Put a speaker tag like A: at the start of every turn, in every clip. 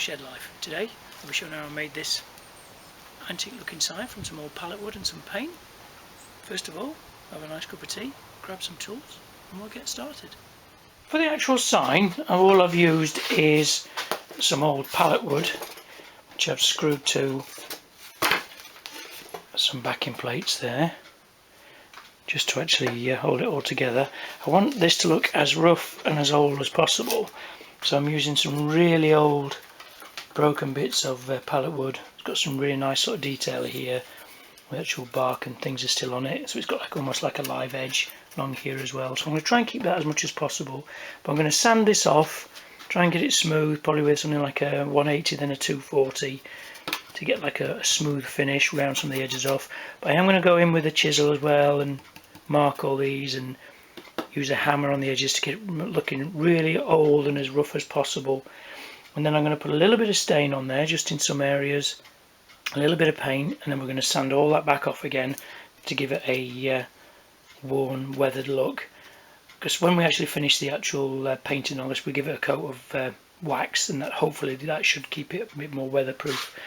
A: Shed Life. Today I'll be showing how I made this antique looking sign from some old pallet wood and some paint. First of all, have a nice cup of tea, grab some tools and we'll get started. For the actual sign, all I've used is some old pallet wood which I've screwed to some backing plates there just to actually hold it all together. I want this to look as rough and as old as possible, so I'm using some really old broken bits of pallet wood. It's got some really nice sort of detail here with actual bark and things are still on it, so it's got like almost like a live edge along here as well. So I'm going to try and keep that as much as possible, but I'm going to sand this off, try and get it smooth, probably with something like a 180 then a 240 to get like a smooth finish, round some of the edges off. But I am going to go in with a chisel as well and mark all these and use a hammer on the edges to get it looking really old and as rough as possible. And then I'm going to put a little bit of stain on there just in some areas, a little bit of paint, and then we're going to sand all that back off again to give it a worn, weathered look. Because when we actually finish the actual painting on this, we give it a coat of wax, and that hopefully that should keep it a bit more weatherproof.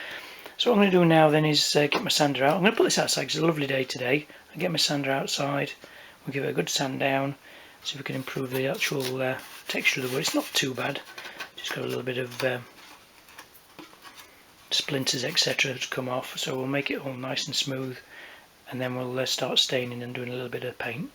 A: So what I'm going to do now then is get my sander out. I'm going to put this outside because it's a lovely day today. I get my sander outside, we'll give it a good sand down, see if we can improve the actual texture of the wood. It's not too bad, just got a little bit of splinters etc. to come off, so we'll make it all nice and smooth, and then we'll start staining and doing a little bit of paint.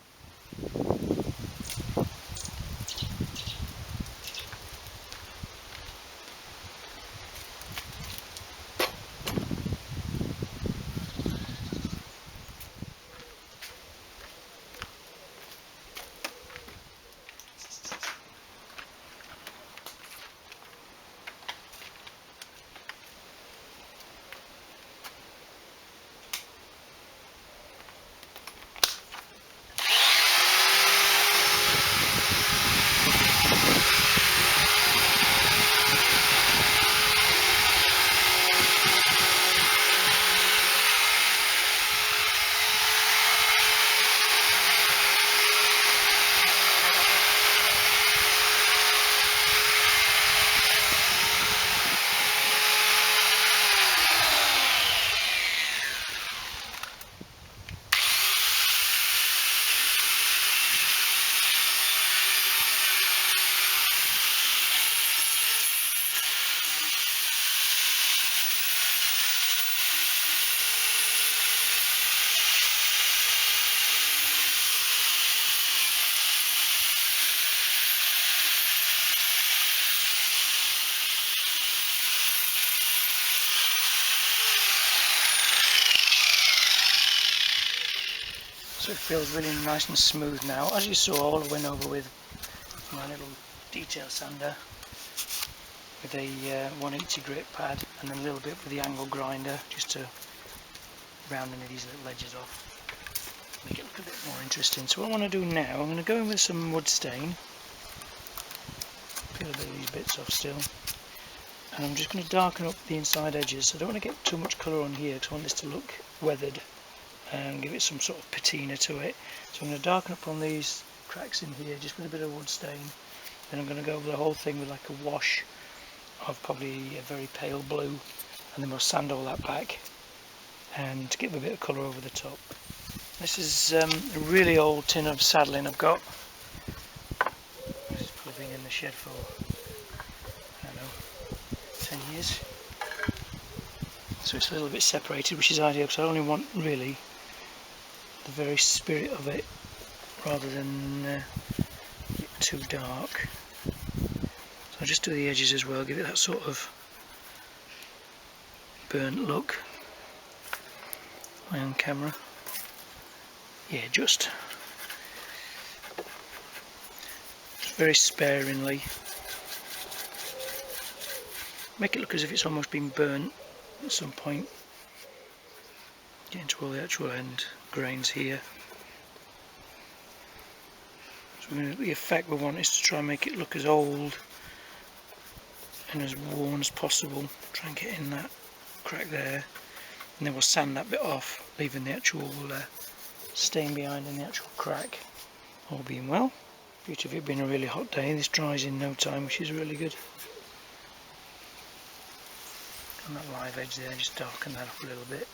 A: So it feels really nice and smooth now. As you saw, all I went over with my little detail sander with a 180 grit pad, and then a little bit with the angle grinder just to round any of these little edges off, make it look a bit more interesting. So what I want to do now, I'm going to go in with some wood stain, peel a bit of these bits off still, and I'm just going to darken up the inside edges. So I don't want to get too much colour on here because I want this to look weathered and give it some sort of patina to it. So I'm going to darken up on these cracks in here just with a bit of wood stain. Then I'm going to go over the whole thing with like a wash of probably a very pale blue, and then we'll sand all that back and give a bit of colour over the top. This is a really old tin of saddling I've got. This has probably been in the shed for, I don't know, 10 years. So it's a little bit separated, which is ideal because I only want really the very spirit of it rather than too dark. So I'll just do the edges as well, give it that sort of burnt look. My own camera. Yeah, just very sparingly. Make it look as if it's almost been burnt at some point. Get into all the actual end grains here. So the effect we want is to try and make it look as old and as worn as possible. Try and get in that crack there, and then we'll sand that bit off, leaving the actual stain behind in the actual crack. All being well. Beauty of it being a really hot day, this dries in no time, which is really good. On that live edge there, just darken that up a little bit.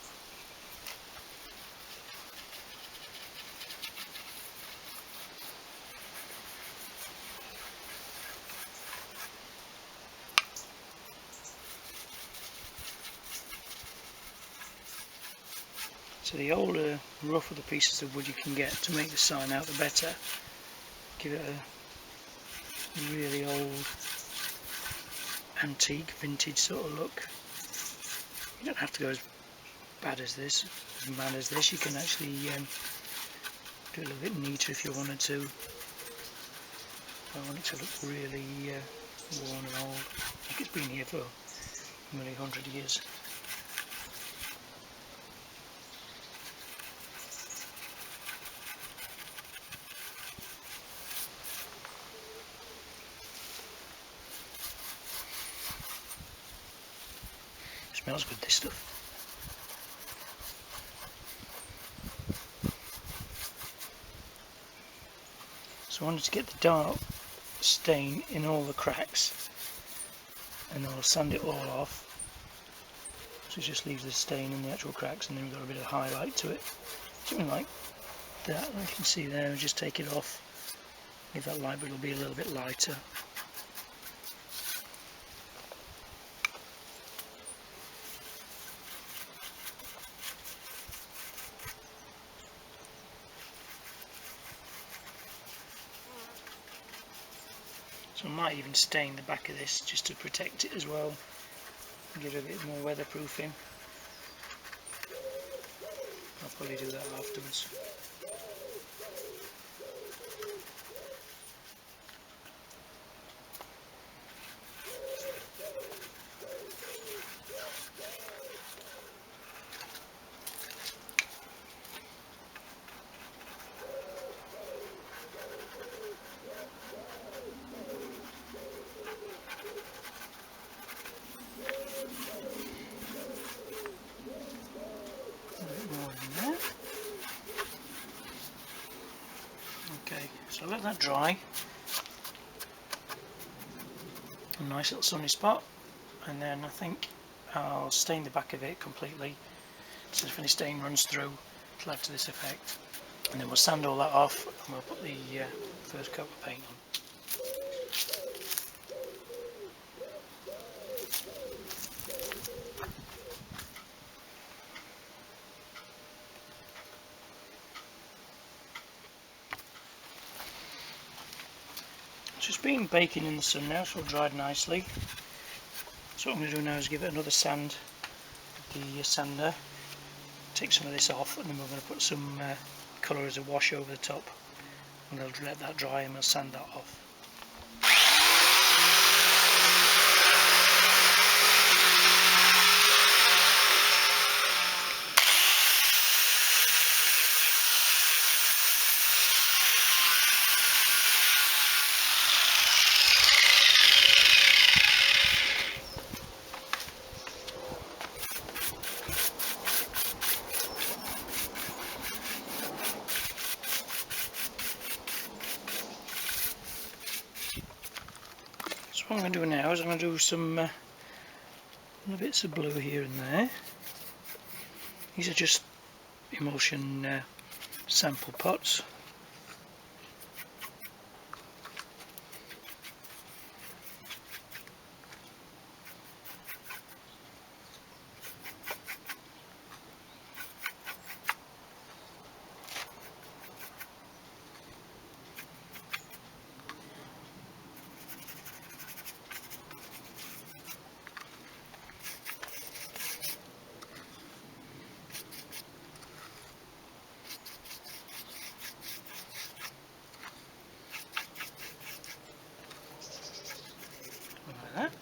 A: So the older, rougher the pieces of wood you can get to make the sign out, the better. Give it a really old, antique, vintage sort of look. You don't have to go as bad as this, as mad as this. You can actually do it a little bit neater if you wanted to. I want it to look really worn and old. I think it's been here for nearly 100 years. Smells good, this stuff. So I wanted to get the dark stain in all the cracks, and then I'll sand it all off. So it just leaves the stain in the actual cracks, and then we've got a bit of highlight to it. Something like that, you can see there, and just take it off. Leave that light, but it'll be a little bit lighter. So I might even stain the back of this just to protect it as well, and give it a bit more weatherproofing. I'll probably do that afterwards. Okay, so let that dry. A nice little sunny spot, and then I think I'll stain the back of it completely, so if any stain runs through, it'll add to this effect. And then we'll sand all that off, and we'll put the first coat of paint on. It's just been baking in the sun now, so it's dried nicely. So what I'm going to do now is give it another sand with the sander. Take some of this off, and then we're going to put some colour as a wash over the top, and I'll let that dry and we'll sand that off. So what I'm going to do now is I'm going to do some little bits of blue here and there. These are just emulsion sample pots. Like that.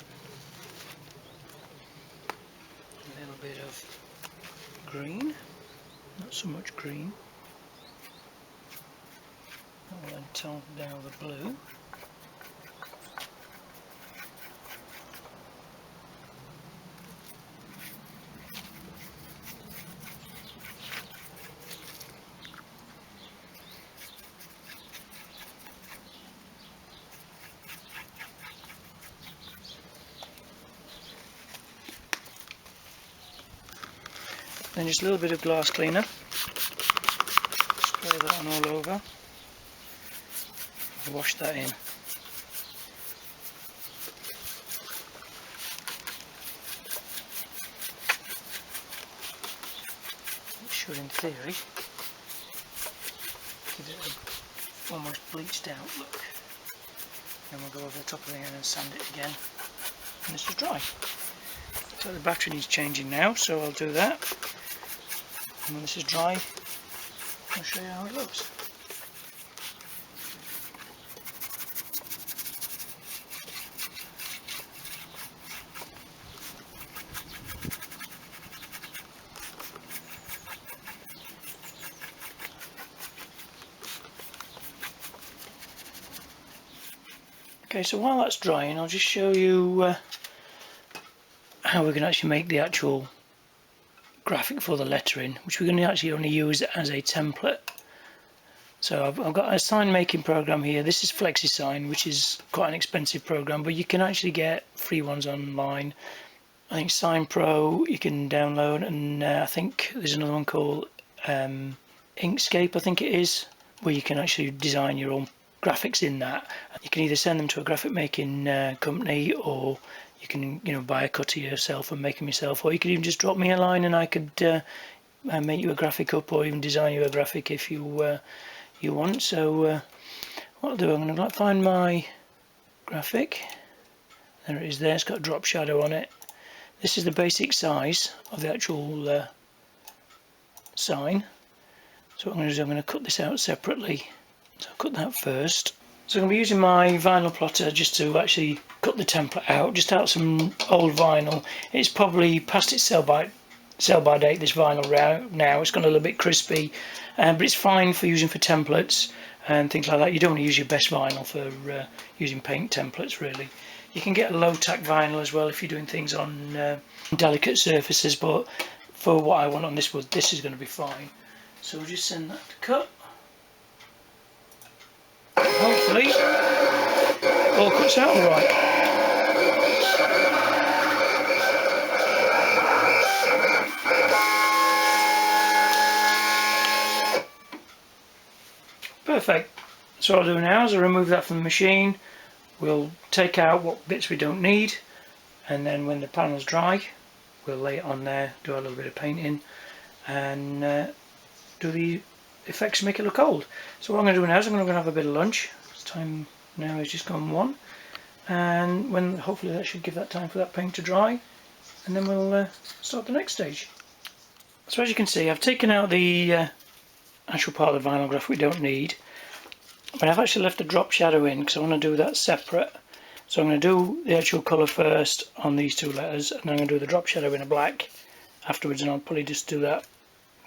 A: A little bit of green, not so much green. That will then tone down the blue. Then just a little bit of glass cleaner. Spray that on all over. Wash that in. It should, in theory, give it an almost bleached out look. Then we'll go over the top of it and sand it again. And this is dry. So the battery needs changing now, so I'll do that. And when this is dry, I'll show you how it looks. Okay, so while that's drying, I'll just show you how we can actually make the actual graphic for the lettering, which we're going to actually only use as a template. So I've got a sign making program here. This is FlexiSign, which is quite an expensive program, but you can actually get free ones online. I think Sign Pro you can download, and I think there's another one called Inkscape, I think it is, where you can actually design your own graphics in that. You can either send them to a graphic making company, or you can buy a cutter yourself and make them yourself, or you could even just drop me a line and I could make you a graphic up, or even design you a graphic if you want. So what I'll do, I'm going to find my graphic. There it is there, it's got a drop shadow on it. This is the basic size of the actual sign. So what I'm going to do is I'm going to cut this out separately. So I'll cut that first. So I'm going to be using my vinyl plotter just to actually cut the template out, just out some old vinyl. It's probably past its sell by date, this vinyl now. It's gone a little bit crispy, but it's fine for using for templates and things like that. You don't want to use your best vinyl for using paint templates, really. You can get a low tack vinyl as well if you're doing things on delicate surfaces, but for what I want on this wood, this is going to be fine. So we'll just send that to cut. Hopefully all cuts out alright. Perfect. So what I'll do now is I'll remove that from the machine. We'll take out what bits we don't need, and then when the panel's dry we'll lay it on there, do a little bit of painting, and do the effects to make it look old. So what I'm going to do now is I'm going to have a bit of lunch. It's time now is just gone 1, and when hopefully that should give that time for that paint to dry, and then we'll start the next stage. So as you can see, I've taken out the actual part of the vinyl graph we don't need, but I've actually left the drop shadow in because I want to do that separate. So I'm going to do the actual colour first on these 2 letters, and then I'm going to do the drop shadow in a black afterwards, and I'll probably just do that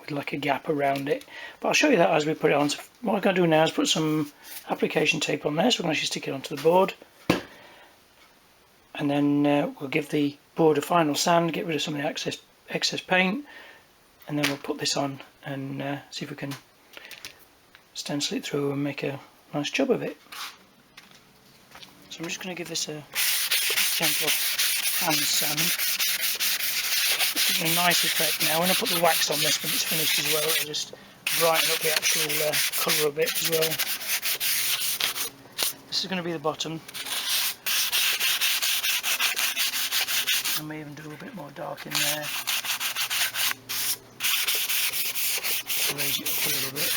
A: like a gap around it, but I'll show you that as we put it on. So what I'm going to do now is put some application tape on there, so we're going to actually stick it onto the board, and then we'll give the board a final sand, get rid of some of the excess paint, and then we'll put this on and see if we can stencil it through and make a nice job of it. So I'm just going to give this a gentle hand sand. A nice effect now. When I put the wax on this when it's finished as well, it'll just brighten up the actual colour a bit as well. This is going to be the bottom. I may even do a bit more dark in there. Raise it up a little bit.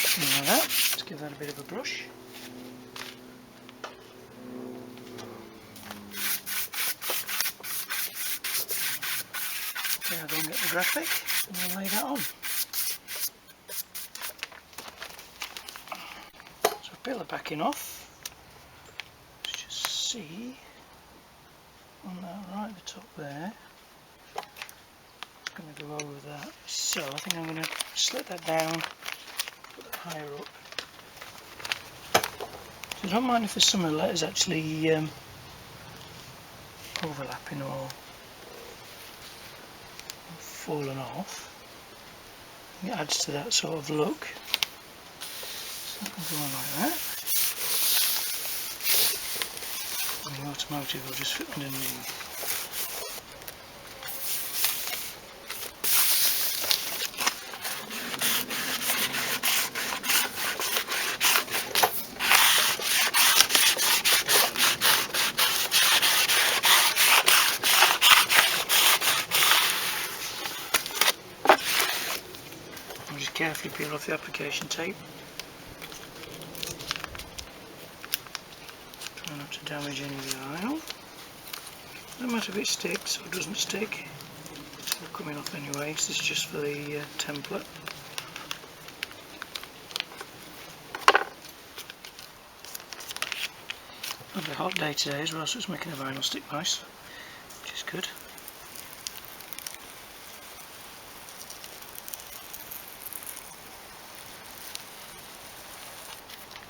A: Something like that. Let's give that a bit of a brush. I'll go and get the graphic and we'll lay that on. So peel the backing off. Let's just see on that right at the top there. I'm going to go over that. So I think I'm going to slit that down, put that higher up. So I don't mind if there's some of the letters actually overlapping or fallen off. It adds to that sort of look. So I can go on like that. And the automotive will just fit underneath. carefully peel off the application tape. Try not to damage any of the vinyl. No matter if it sticks or doesn't stick, it's all coming off anyway. This is just for the template. Another hot day today as well, so it's making the vinyl stick nice, which is good.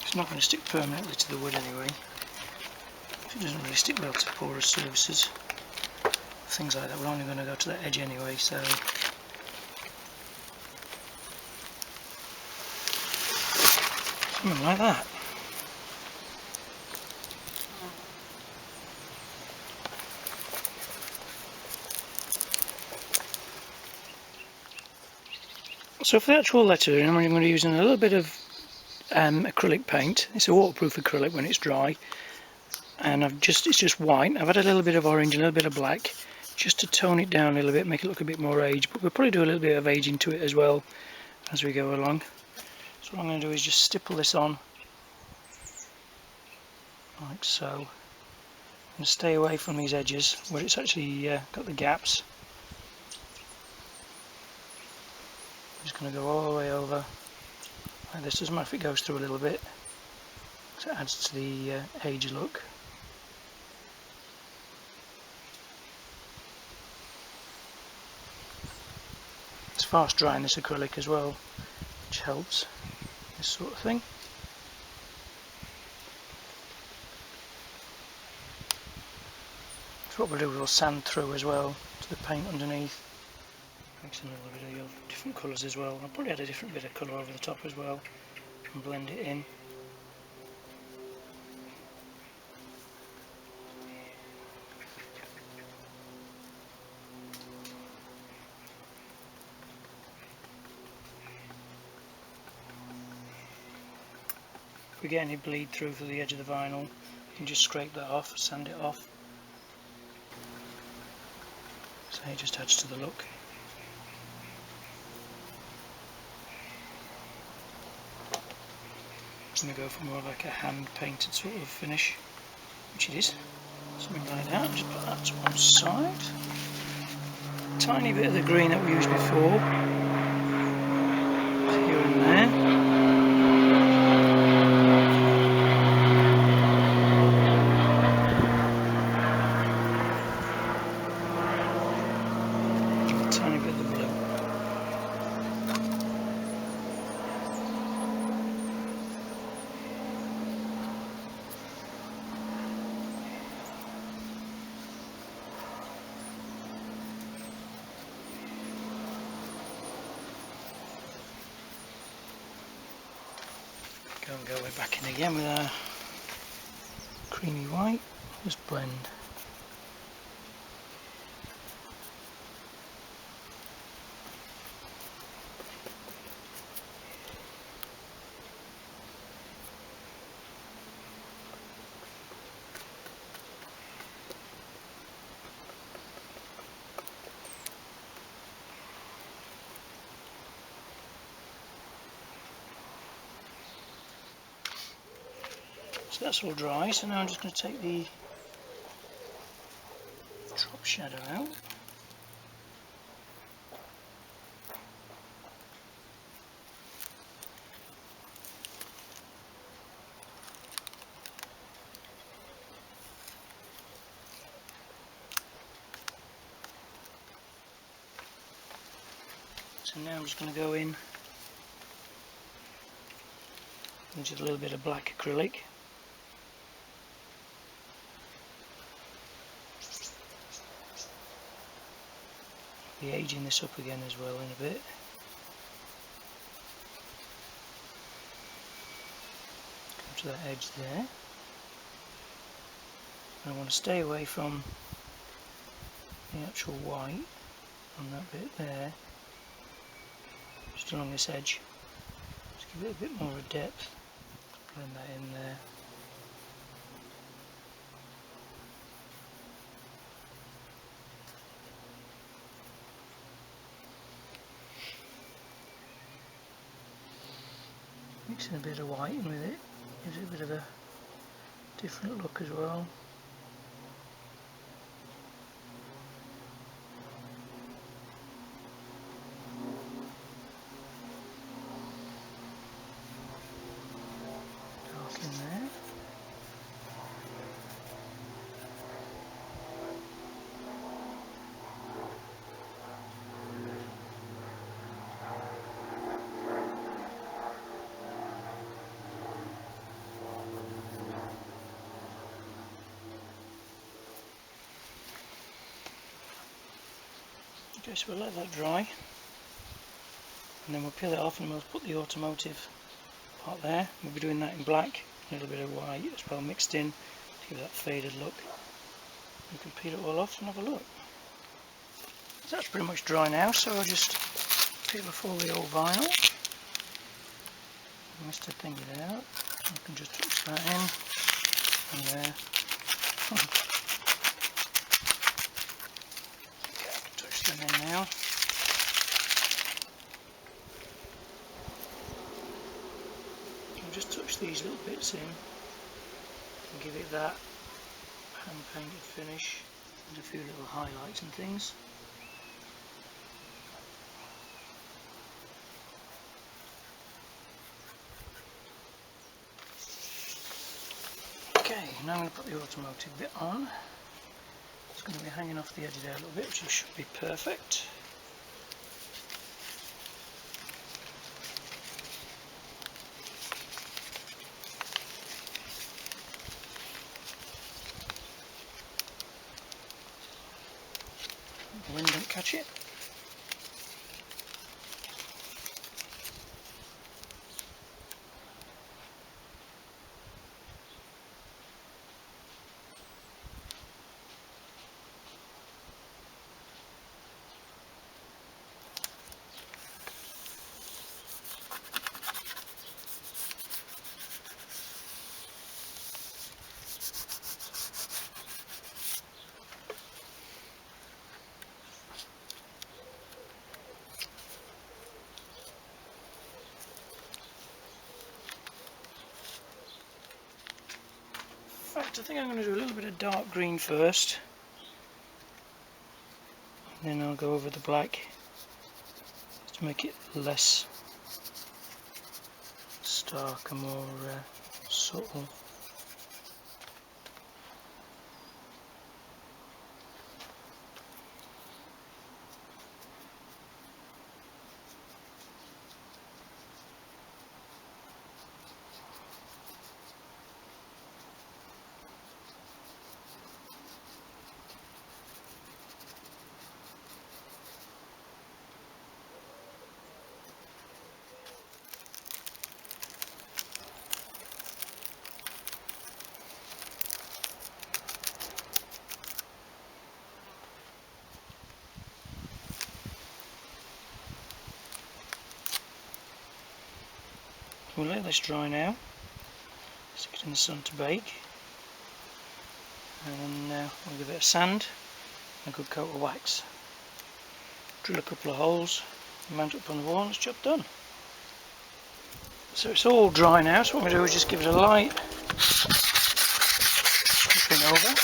A: It's not going to stick permanently to the wood anyway. It doesn't really stick well to porous surfaces, things like that. We're only going to go to the edge anyway, so something like that. So for the actual lettering, I'm going to be using a little bit of acrylic paint. It's a waterproof acrylic when it's dry, and it's just white. I've had a little bit of orange, a little bit of black, just to tone it down a little bit, make it look a bit more aged. But we'll probably do a little bit of aging to it as well as we go along. So what I'm going to do is just stipple this on like so. I'm going to stay away from these edges where it's actually got the gaps. I'm just going to go all the way over like this. Doesn't matter if it goes through a little bit, so it adds to the age look. It's fast drying, this acrylic as well, which helps this sort of thing. So what we'll do, we'll sand through as well to the paint underneath. Mix in a little bit of different colours as well. I'll probably add a different bit of colour over the top as well and blend it in. If we get any bleed through to the edge of the vinyl, you can just scrape that off, sand it off. So it just adds to the look. I'm going to go for more like a hand painted sort of finish, which it is. Something like that. Just put that to one side. Tiny bit of the green that we used before, here and there. Go way back in again with our creamy white, just blend. So that's all dry, so now I'm just going to take the drop shadow out. So now I'm just going to go in with just a little bit of black acrylic. Be aging this up again as well in a bit. Come to that edge there. I want to stay away from the actual white on that bit there, just along this edge. Just give it a bit more of a depth. Blend that in there. Mixing a bit of white in with it, gives it a bit of a different look as well. Dark in there. Okay, so we'll let that dry, and then we'll peel it off and we'll put the automotive part there. We'll be doing that in black, a little bit of white as well mixed in to give that faded look. You can peel it all off and have a look. So that's pretty much dry now, so I'll just peel off all the old vinyl. Just to thin it out. You can just touch that in and there. Okay, I can touch them in now. I'll just touch these little bits in and give it that hand painted finish and a few little highlights and things. Okay, now I'm going to put the automotive bit on. It's going to be hanging off the edge there a little bit, which should be perfect. The wind don't catch it. In fact, I think I'm going to do a little bit of dark green first, and then I'll go over the black to make it less stark and more subtle. We'll let this dry now, stick it in the sun to bake, and then we'll give it a sand and a good coat of wax. Drill a couple of holes, mount it up on the wall, and it's job done. So it's all dry now, so what we do is just give it a light flipping over.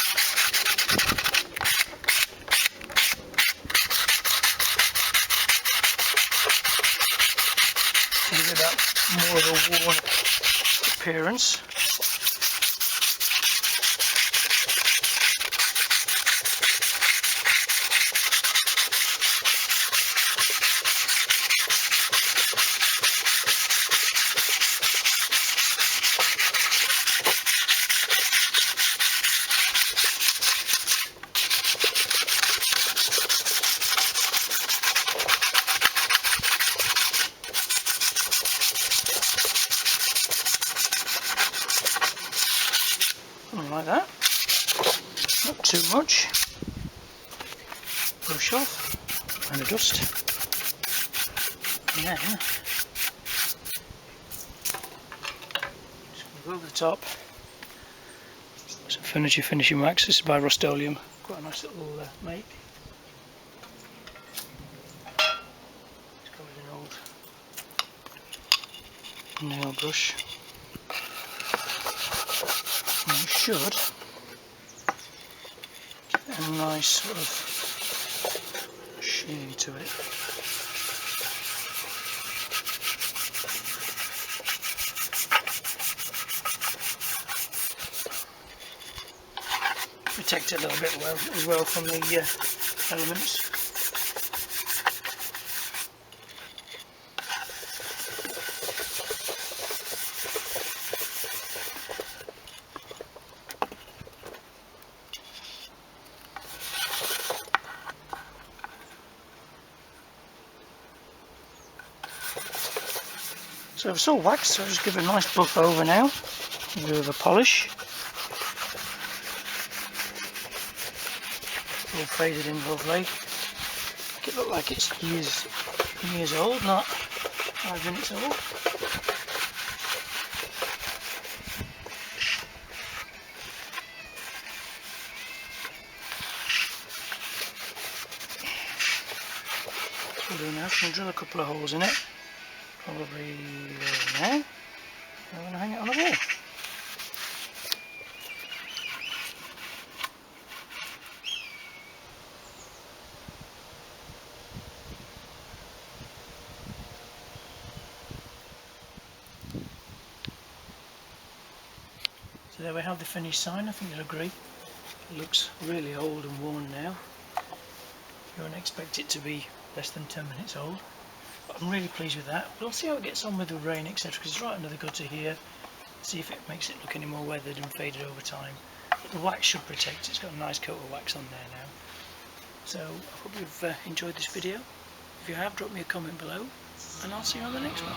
A: Give it that more of a worn appearance. Like that, not too much, brush off and a dust, and then just go over the top. Some furniture finishing wax. This is by Rust-Oleum, quite a nice little make. It's got an old nail brush. And it should get a nice sort of sheen to it. Protect it a little bit as well from the elements. So it's all waxed, so I'll just give it a nice buff over now, a bit of a polish. All faded in lovely. Make it look like it's years old, not 5 minutes old. What we'll do now, I'm going to drill a couple of holes in it. Probably there now. I'm going to hang it on the wall. So there we have the finished sign. I think you'll agree. It looks really old and worn now. You won't expect it to be less than 10 minutes old. But I'm really pleased with that. We'll see how it gets on with the rain, etc. Because it's right under the gutter here. See if it makes it look any more weathered and faded over time. But the wax should protect. It's got a nice coat of wax on there now. So I hope you've enjoyed this video. If you have, drop me a comment below, and I'll see you on the next one.